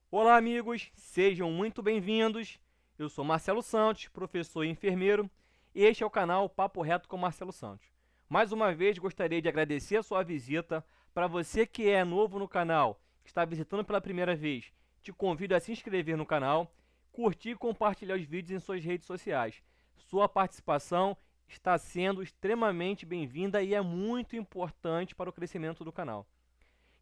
Olá, amigos, sejam muito bem-vindos. Eu sou Marcelo Santos, professor e enfermeiro, e este é o canal Papo Reto com Marcelo Santos. Mais uma vez, gostaria de agradecer a sua visita. Para você que é novo no canal, que está visitando pela primeira vez, te convido a se inscrever no canal, curtir e compartilhar os vídeos em suas redes sociais. Sua participação está sendo extremamente bem-vinda e é muito importante para o crescimento do canal.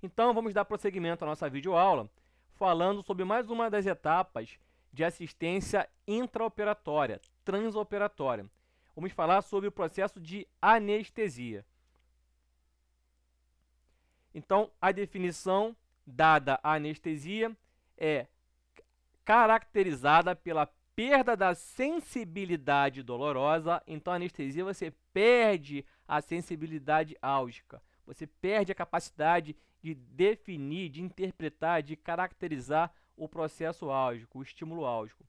Então, vamos dar prosseguimento à nossa videoaula, falando sobre mais uma das etapas de assistência intraoperatória, transoperatória. Vamos falar sobre o processo de anestesia. Então, a definição dada à anestesia é caracterizada pela perda da sensibilidade dolorosa. Então, a anestesia você perde a sensibilidade álgica. Você perde a capacidade de definir, de interpretar, de caracterizar o processo álgico, o estímulo álgico.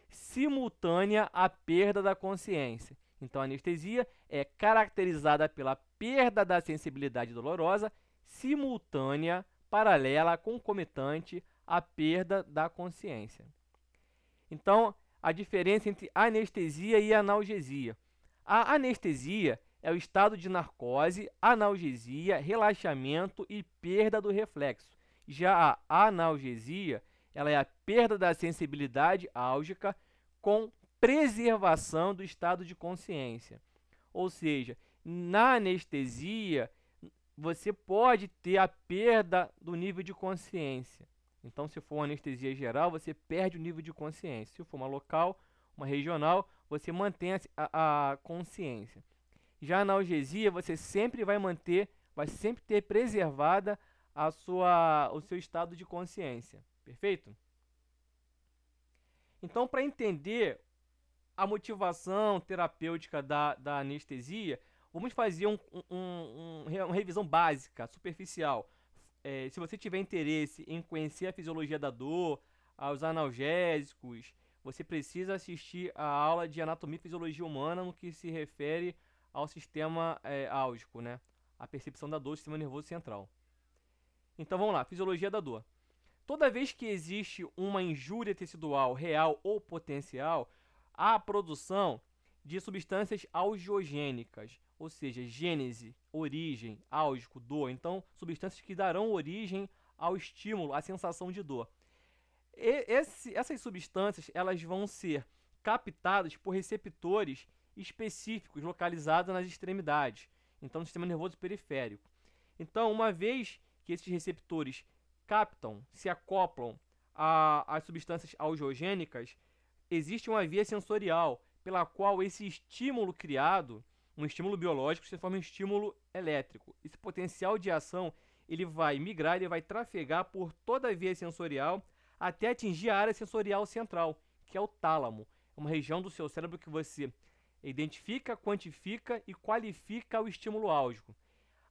Simultânea à perda da consciência. Então, a anestesia é caracterizada pela perda da sensibilidade dolorosa, simultânea, paralela, concomitante à perda da consciência. Então, a diferença entre anestesia e analgesia. A anestesia é o estado de narcose, analgesia, relaxamento e perda do reflexo. Já a analgesia, ela é a perda da sensibilidade álgica com preservação do estado de consciência. Ou seja, na anestesia, você pode ter a perda do nível de consciência. Então, se for uma anestesia geral, você perde o nível de consciência. Se for uma local, uma regional, você mantém a consciência. Já a analgesia, você sempre vai manter, vai sempre ter preservada o seu estado de consciência. Perfeito? Então, para entender a motivação terapêutica da anestesia, vamos fazer uma revisão básica, superficial. Se você tiver interesse em conhecer a fisiologia da dor, os analgésicos, você precisa assistir a aula de anatomia e fisiologia humana no que se refere ao sistema álgico, né? A percepção da dor do sistema nervoso central. Então vamos lá, fisiologia da dor. Toda vez que existe uma injúria tecidual real ou potencial, há a produção de substâncias algiogênicas, ou seja, gênese, origem, álgico, dor. Então, substâncias que darão origem ao estímulo, à sensação de dor. Essas substâncias elas vão ser captadas por receptores específicos localizados nas extremidades, então no sistema nervoso periférico. Então, uma vez que esses receptores captam, se acoplam às substâncias algiogênicas, existe uma via sensorial pela qual esse estímulo criado, um estímulo biológico, se forma um estímulo elétrico. Esse potencial de ação ele vai migrar, ele vai trafegar por toda a via sensorial até atingir a área sensorial central, que é o tálamo. É uma região do seu cérebro que você identifica, quantifica e qualifica o estímulo álgico.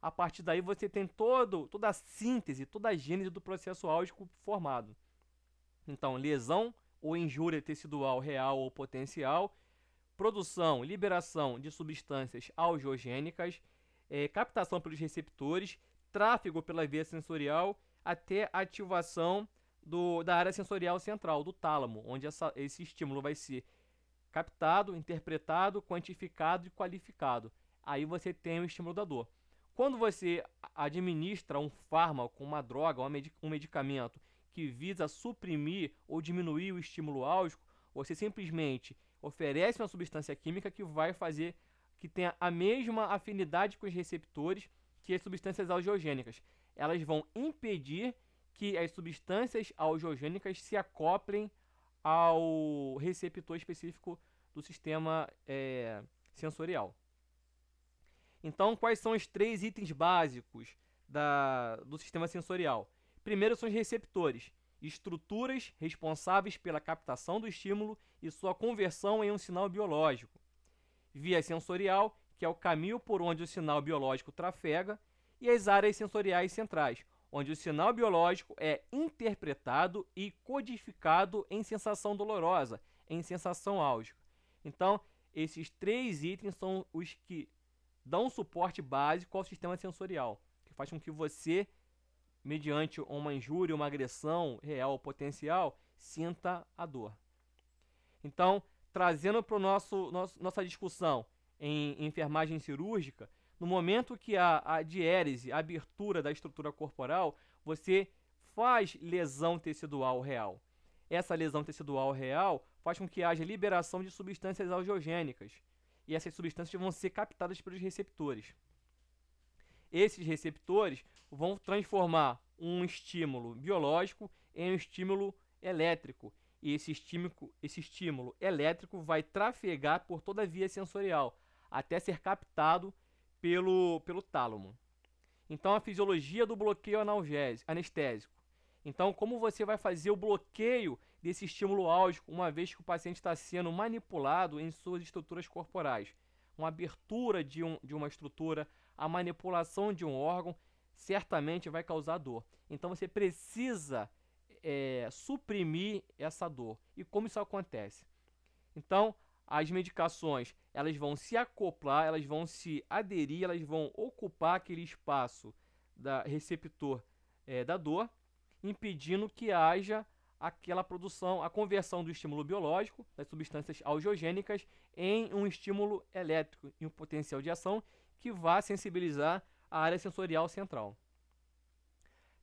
A partir daí você tem toda a síntese, toda a gênese do processo álgico formado. Então, lesão ou injúria tecidual real ou potencial, produção, liberação de substâncias algiogênicas, captação pelos receptores, tráfego pela via sensorial, até ativação da área sensorial central, do tálamo, onde esse estímulo vai ser captado, interpretado, quantificado e qualificado. Aí você tem o estímulo da dor. Quando você administra um fármaco, uma droga, um medicamento que visa suprimir ou diminuir o estímulo álgico, você simplesmente oferece uma substância química que vai fazer que tenha a mesma afinidade com os receptores que as substâncias algiogênicas. Elas vão impedir que as substâncias algiogênicas se acoplem ao receptor específico do sistema sensorial. Então, quais são os 3 itens básicos do sistema sensorial? Primeiro são os receptores, estruturas responsáveis pela captação do estímulo e sua conversão em um sinal biológico. Via sensorial, que é o caminho por onde o sinal biológico trafega, e as áreas sensoriais centrais, onde o sinal biológico é interpretado e codificado em sensação dolorosa, em sensação álgica. Então, esses 3 itens são os que dão um suporte básico ao sistema sensorial, que faz com que você mediante uma injúria, uma agressão real ou potencial, sinta a dor. Então, trazendo para nossa discussão em enfermagem cirúrgica, no momento que a diérese, a abertura da estrutura corporal, você faz lesão tecidual real. Essa lesão tecidual real faz com que haja liberação de substâncias algiogênicas. E essas substâncias vão ser captadas pelos receptores. Esses receptores vão transformar um estímulo biológico em um estímulo elétrico. E esse estímulo elétrico vai trafegar por toda a via sensorial, até ser captado pelo tálamo. Então, a fisiologia do bloqueio anestésico. Então, como você vai fazer o bloqueio desse estímulo álgico, uma vez que o paciente está sendo manipulado em suas estruturas corporais? Uma abertura de uma estrutura, a manipulação de um órgão, certamente vai causar dor. Então, você precisa suprimir essa dor. E como isso acontece? Então, as medicações, elas vão se acoplar, elas vão se aderir, elas vão ocupar aquele espaço da receptor da dor, impedindo que haja aquela produção, a conversão do estímulo biológico, das substâncias algiogênicas, em um estímulo elétrico, em um potencial de ação que vá sensibilizar a área sensorial central.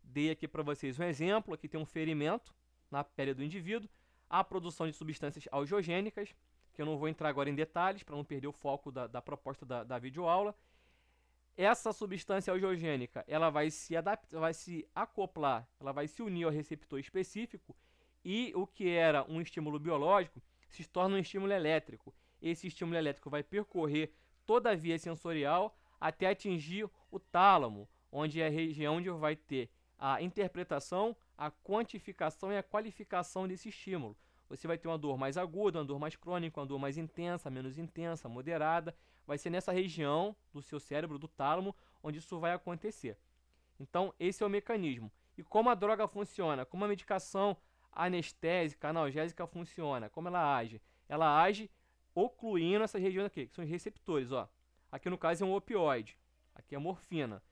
Dei aqui para vocês um exemplo, aqui tem um ferimento na pele do indivíduo, a produção de substâncias algiogênicas, que eu não vou entrar agora em detalhes, para não perder o foco da proposta da videoaula. Essa substância algiogênica, ela vai se acoplar, ela vai se unir ao receptor específico, e o que era um estímulo biológico se torna um estímulo elétrico. Esse estímulo elétrico vai percorrer toda a via sensorial até atingir o tálamo, onde é a região onde vai ter a interpretação, a quantificação e a qualificação desse estímulo. Você vai ter uma dor mais aguda, uma dor mais crônica, uma dor mais intensa, menos intensa, moderada. Vai ser nessa região do seu cérebro, do tálamo, onde isso vai acontecer. Então, esse é o mecanismo. E como a droga funciona? Como a medicação anestésica, analgésica funciona? Como ela age? Ela age ocluindo essas regiões aqui, que são os receptores. Ó. Aqui no caso é um opioide, aqui é morfina.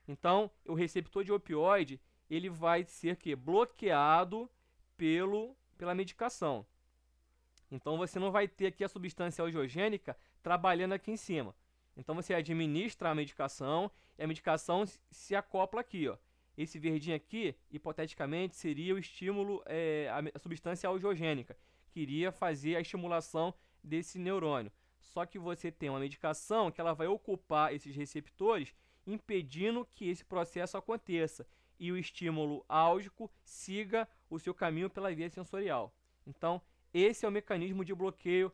Então, o receptor de opioide, ele vai ser bloqueado pela medicação. Então, você não vai ter aqui a substância algiogênica trabalhando aqui em cima. Então, você administra a medicação e a medicação se acopla aqui. Ó. Esse verdinho aqui, hipoteticamente, seria o estímulo, a substância algiogênica, que iria fazer a estimulação desse neurônio. Só que você tem uma medicação que ela vai ocupar esses receptores, impedindo que esse processo aconteça e o estímulo álgico siga o seu caminho pela via sensorial. Então, esse é o mecanismo de bloqueio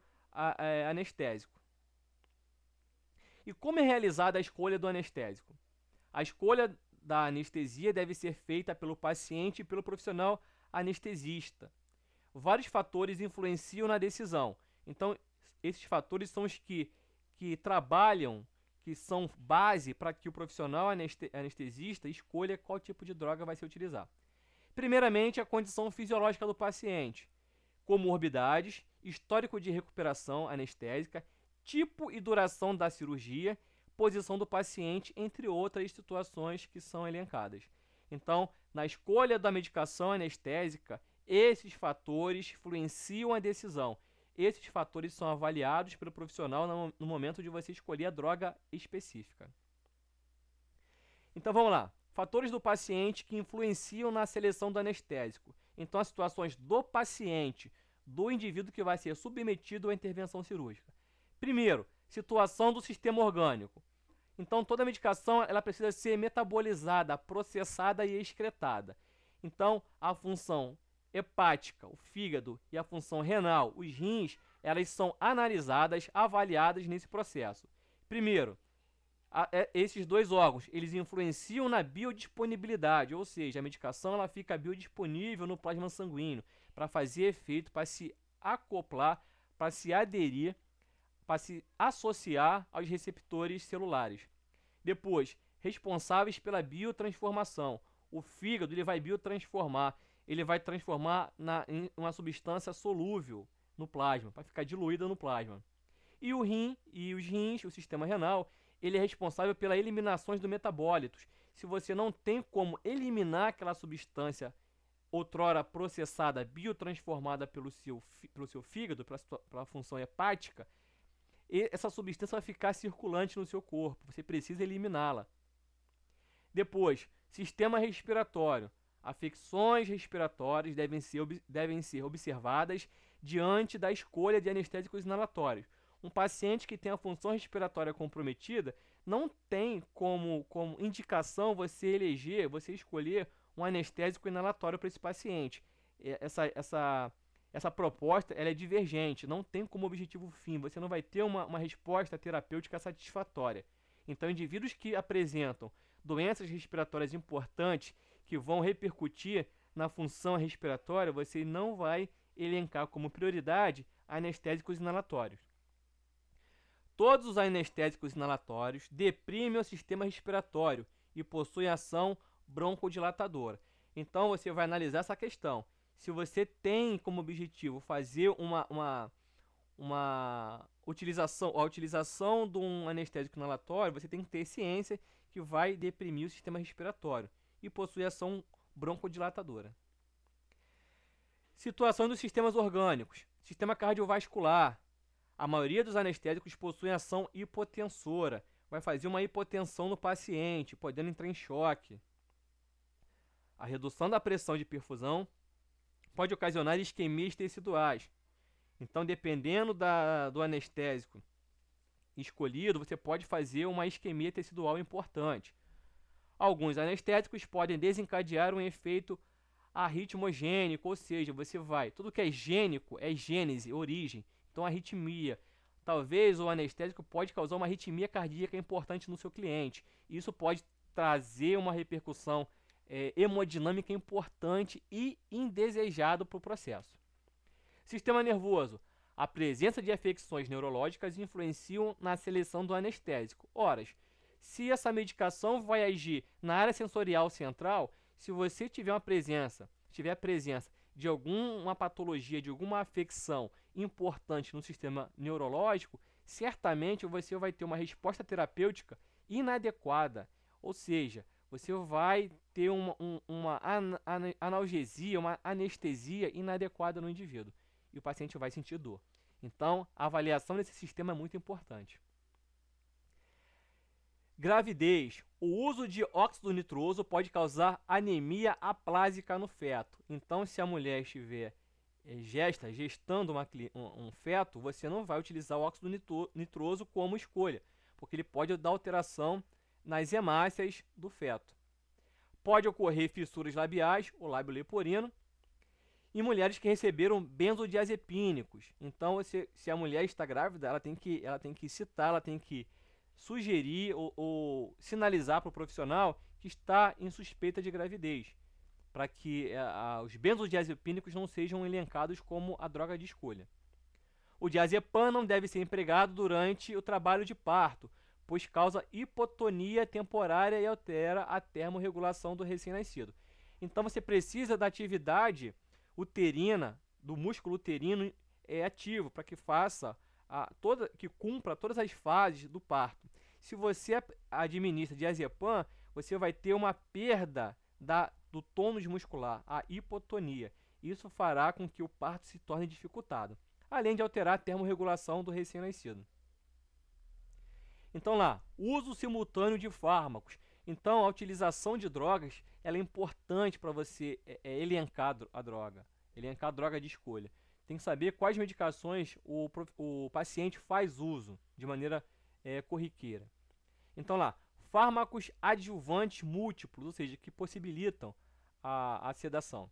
anestésico. E como é realizada a escolha do anestésico? A escolha da anestesia deve ser feita pelo paciente e pelo profissional anestesista. Vários fatores influenciam na decisão. Então, esses fatores são os que trabalham, que são base para que o profissional anestesista escolha qual tipo de droga vai se utilizar. Primeiramente, a condição fisiológica do paciente, comorbidades, histórico de recuperação anestésica, tipo e duração da cirurgia, posição do paciente, entre outras situações que são elencadas. Então, na escolha da medicação anestésica, esses fatores influenciam a decisão. Esses fatores são avaliados pelo profissional no momento de você escolher a droga específica. Então vamos lá. Fatores do paciente que influenciam na seleção do anestésico. Então, as situações do paciente, do indivíduo que vai ser submetido à intervenção cirúrgica. Primeiro, situação do sistema orgânico. Então, toda medicação ela precisa ser metabolizada, processada e excretada. Então, a função hepática, o fígado, e a função renal, os rins, elas são analisadas, avaliadas nesse processo. Primeiro, esses dois órgãos, eles influenciam na biodisponibilidade, ou seja, a medicação ela fica biodisponível no plasma sanguíneo para fazer efeito, para se acoplar, para se aderir, para se associar aos receptores celulares. Depois, responsáveis pela biotransformação. O fígado ele vai biotransformar, ele vai transformar em uma substância solúvel no plasma, para ficar diluída no plasma. E o rim e os rins, o sistema renal, ele é responsável pela eliminação dos metabólitos, se você não tem como eliminar aquela substância outrora processada, biotransformada pelo seu fígado, pela função hepática, essa substância vai ficar circulante no seu corpo. Você precisa eliminá-la. Depois, sistema respiratório. Afecções respiratórias devem ser observadas diante da escolha de anestésicos inalatórios. Um paciente que tem a função respiratória comprometida não tem como indicação você escolher um anestésico inalatório para esse paciente. Essa proposta ela é divergente, não tem como objetivo fim, você não vai ter uma resposta terapêutica satisfatória. Então, indivíduos que apresentam doenças respiratórias importantes que vão repercutir na função respiratória, você não vai elencar como prioridade anestésicos inalatórios. Todos os anestésicos inalatórios deprimem o sistema respiratório e possuem ação broncodilatadora. Então você vai analisar essa questão. Se você tem como objetivo fazer a utilização de um anestésico inalatório, você tem que ter ciência que vai deprimir o sistema respiratório e possui ação broncodilatadora. Situação dos sistemas orgânicos. Sistema cardiovascular. A maioria dos anestésicos possui ação hipotensora. Vai fazer uma hipotensão no paciente, podendo entrar em choque. A redução da pressão de perfusão pode ocasionar isquemias teciduais. Então, dependendo do anestésico escolhido, você pode fazer uma isquemia tecidual importante. Alguns anestésicos podem desencadear um efeito arritmogênico, ou seja, tudo que é gênico é gênese, origem. Então, arritmia. Talvez o anestésico pode causar uma arritmia cardíaca importante no seu cliente. Isso pode trazer uma repercussão hemodinâmica importante e indesejado para o processo. Sistema nervoso. A presença de afecções neurológicas influenciam na seleção do anestésico. Ora, se essa medicação vai agir na área sensorial central, se você tiver a presença de alguma patologia, de alguma afecção importante no sistema neurológico, certamente você vai ter uma resposta terapêutica inadequada. Ou seja, você vai ter uma analgesia, uma anestesia inadequada no indivíduo. E o paciente vai sentir dor. Então, a avaliação desse sistema é muito importante. Gravidez. O uso de óxido nitroso pode causar anemia aplásica no feto. Então, se a mulher estiver gestando um feto, você não vai utilizar o óxido nitroso como escolha, porque ele pode dar alteração nas hemácias do feto. Pode ocorrer fissuras labiais, o lábio leporino, em mulheres que receberam benzodiazepínicos. Então, se a mulher está grávida, ela tem que citar, ela tem que sugerir ou sinalizar para o profissional que está em suspeita de gravidez, para que os benzodiazepínicos não sejam elencados como a droga de escolha. O diazepam não deve ser empregado durante o trabalho de parto, pois causa hipotonia temporária e altera a termorregulação do recém-nascido. Então você precisa da atividade uterina, do músculo uterino ativo, para que que cumpra todas as fases do parto. Se você administra diazepam, você vai ter uma perda do tônus muscular, a hipotonia. Isso fará com que o parto se torne dificultado, além de alterar a termorregulação do recém-nascido. Então uso simultâneo de fármacos. Então, a utilização de drogas ela é importante para você elencar a droga de escolha. Tem que saber quais medicações o paciente faz uso de maneira corriqueira. Então, fármacos adjuvantes múltiplos, ou seja, que possibilitam a sedação.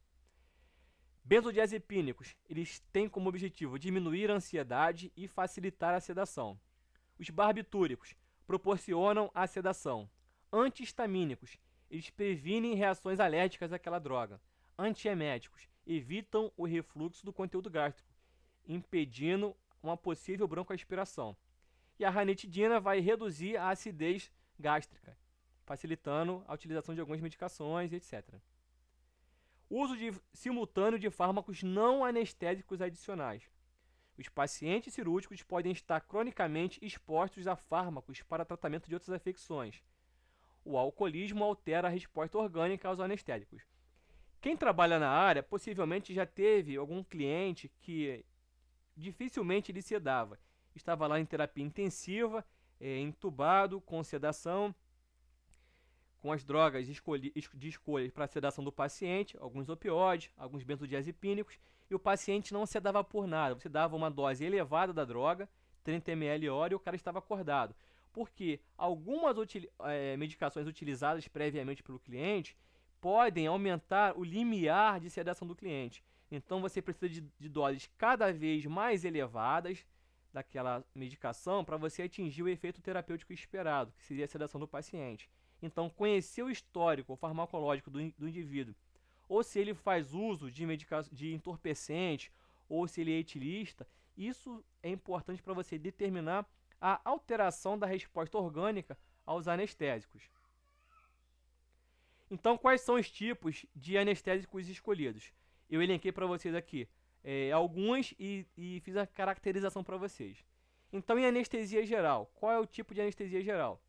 Benzodiazepínicos, eles têm como objetivo diminuir a ansiedade e facilitar a sedação. Os barbitúricos proporcionam a sedação. Antihistamínicos, eles previnem reações alérgicas àquela droga. Antieméticos, evitam o refluxo do conteúdo gástrico, impedindo uma possível broncoaspiração. E a ranitidina vai reduzir a acidez gástrica, facilitando a utilização de algumas medicações, etc. Uso simultâneo de fármacos não anestésicos adicionais. Os pacientes cirúrgicos podem estar cronicamente expostos a fármacos para tratamento de outras afecções. o alcoolismo altera a resposta orgânica aos anestésicos. Quem trabalha na área possivelmente já teve algum cliente que dificilmente ele sedava. Estava lá em terapia intensiva, entubado, com sedação, com as drogas de escolha para sedação do paciente, alguns opioides, alguns benzodiazepínicos, e o paciente não sedava por nada. Você dava uma dose elevada da droga, 30 ml hora, e o cara estava acordado. Porque algumas medicações utilizadas previamente pelo cliente podem aumentar o limiar de sedação do cliente. Então você precisa de doses cada vez mais elevadas daquela medicação para você atingir o efeito terapêutico esperado, que seria a sedação do paciente. Então, conhecer o histórico farmacológico do indivíduo, ou se ele faz uso de entorpecente, ou se ele é etilista, isso é importante para você determinar a alteração da resposta orgânica aos anestésicos. Então, quais são os tipos de anestésicos escolhidos? Eu elenquei para vocês aqui alguns e fiz a caracterização para vocês. Então, em anestesia geral, qual é o tipo de anestesia geral?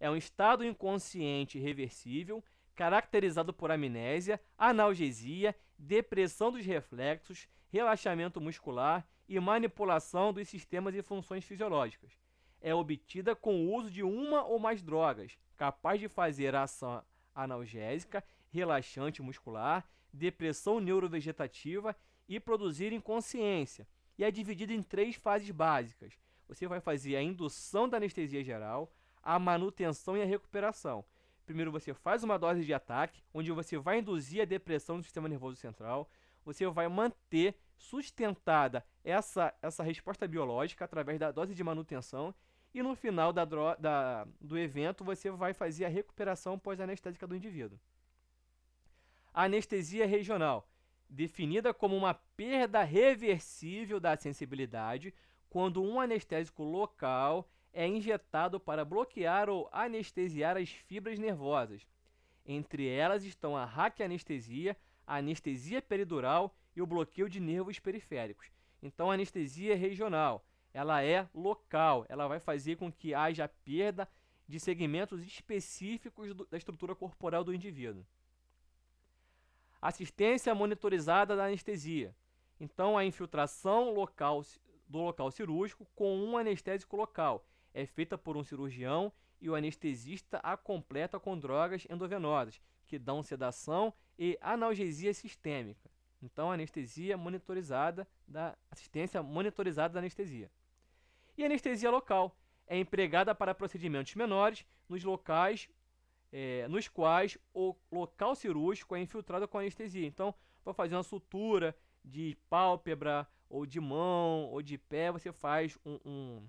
É um estado inconsciente reversível, caracterizado por amnésia, analgesia, depressão dos reflexos, relaxamento muscular e manipulação dos sistemas e funções fisiológicas. É obtida com o uso de uma ou mais drogas, capaz de fazer a ação analgésica, relaxante muscular, depressão neurovegetativa e produzir inconsciência. E é dividida em 3 fases básicas. Você vai fazer a indução da anestesia geral, a manutenção e a recuperação. Primeiro você faz uma dose de ataque, onde você vai induzir a depressão do sistema nervoso central, você vai manter sustentada essa resposta biológica através da dose de manutenção, e no final do evento você vai fazer a recuperação pós-anestésica do indivíduo. A anestesia regional, definida como uma perda reversível da sensibilidade, quando um anestésico local é injetado para bloquear ou anestesiar as fibras nervosas. Entre elas estão a raquianestesia, a anestesia peridural e o bloqueio de nervos periféricos. Então, a anestesia regional, ela é local, ela vai fazer com que haja perda de segmentos específicos da estrutura corporal do indivíduo. Assistência monitorizada da anestesia. Então, a infiltração do local cirúrgico com um anestésico local é feita por um cirurgião e o anestesista a completa com drogas endovenosas, que dão sedação e analgesia sistêmica. Então, assistência monitorizada da anestesia. E a anestesia local é empregada para procedimentos menores nos locais nos quais o local cirúrgico é infiltrado com anestesia. Então, para fazer uma sutura de pálpebra, ou de mão, ou de pé, você faz um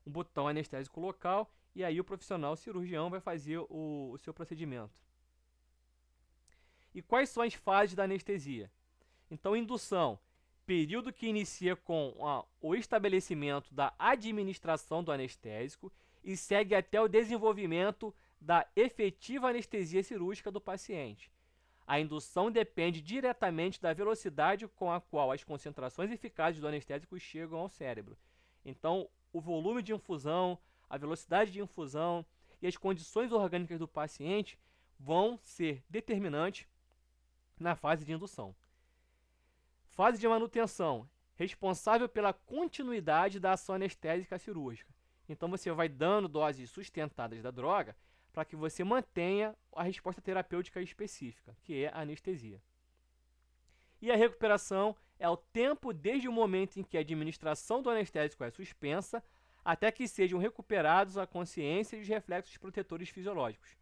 botão anestésico local e aí o profissional cirurgião vai fazer o seu procedimento. E quais são as fases da anestesia? Então, indução, período que inicia com o estabelecimento da administração do anestésico e segue até o desenvolvimento da efetiva anestesia cirúrgica do paciente. A indução depende diretamente da velocidade com a qual as concentrações eficazes do anestésico chegam ao cérebro. Então, o volume de infusão, a velocidade de infusão e as condições orgânicas do paciente vão ser determinantes na fase de indução. Fase de manutenção, responsável pela continuidade da ação anestésica cirúrgica. Então, você vai dando doses sustentadas da droga para que você mantenha a resposta terapêutica específica, que é a anestesia. E a recuperação é o tempo desde o momento em que a administração do anestésico é suspensa até que sejam recuperados a consciência e os reflexos protetores fisiológicos.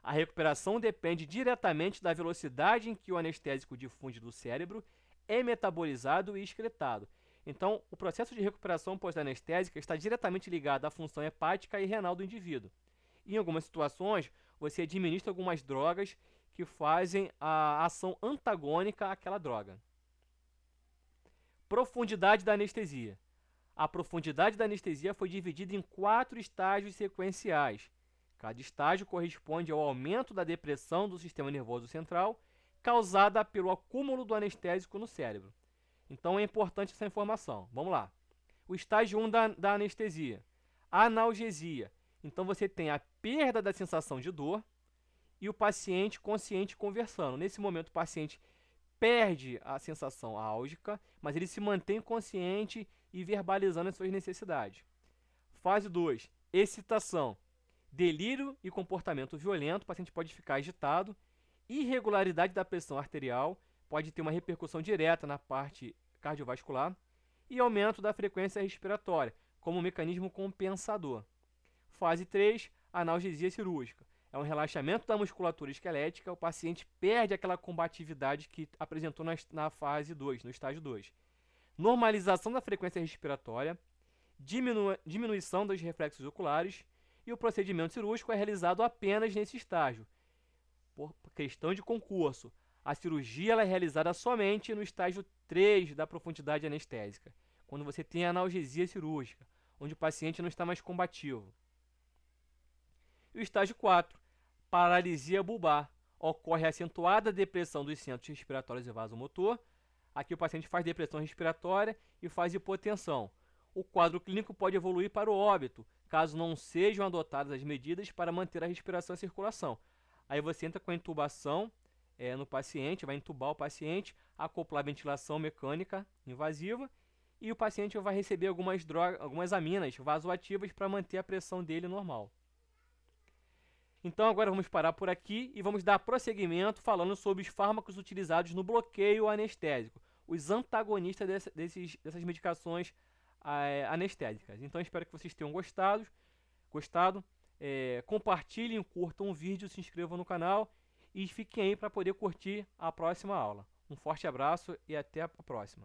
A recuperação depende diretamente da velocidade em que o anestésico difunde do cérebro, é metabolizado e excretado. Então, o processo de recuperação pós-anestésica está diretamente ligado à função hepática e renal do indivíduo. Em algumas situações, você administra algumas drogas que fazem a ação antagônica àquela droga. Profundidade da anestesia. A profundidade da anestesia foi dividida em 4 estágios sequenciais. Cada estágio corresponde ao aumento da depressão do sistema nervoso central, causada pelo acúmulo do anestésico no cérebro. Então é importante essa informação. Vamos lá. O estágio 1 da anestesia. Analgesia. Então você tem a perda da sensação de dor, e o paciente consciente conversando. Nesse momento, o paciente perde a sensação álgica, mas ele se mantém consciente e verbalizando as suas necessidades. Fase 2, excitação. Delírio e comportamento violento, o paciente pode ficar agitado. Irregularidade da pressão arterial, pode ter uma repercussão direta na parte cardiovascular. E aumento da frequência respiratória, como mecanismo compensador. Fase 3, analgesia cirúrgica. É um relaxamento da musculatura esquelética, o paciente perde aquela combatividade que apresentou na fase 2, no estágio 2. Normalização da frequência respiratória, diminuição dos reflexos oculares, e o procedimento cirúrgico é realizado apenas nesse estágio. Por questão de concurso, a cirurgia ela é realizada somente no estágio 3 da profundidade anestésica, quando você tem a analgesia cirúrgica, onde o paciente não está mais combativo. E o estágio 4, paralisia bulbar. Ocorre acentuada depressão dos centros respiratórios e vasomotor. Aqui o paciente faz depressão respiratória e faz hipotensão. O quadro clínico pode evoluir para o óbito, caso não sejam adotadas as medidas para manter a respiração e a circulação. Aí você entra com a intubação no paciente, vai intubar o paciente, acoplar ventilação mecânica invasiva e o paciente vai receber algumas aminas vasoativas para manter a pressão dele normal. Então agora vamos parar por aqui e vamos dar prosseguimento falando sobre os fármacos utilizados no bloqueio anestésico, os antagonistas dessas medicações anestésicas. Então espero que vocês tenham gostado. Compartilhem, curtam o vídeo, se inscrevam no canal e fiquem aí para poder curtir a próxima aula. Um forte abraço e até a próxima.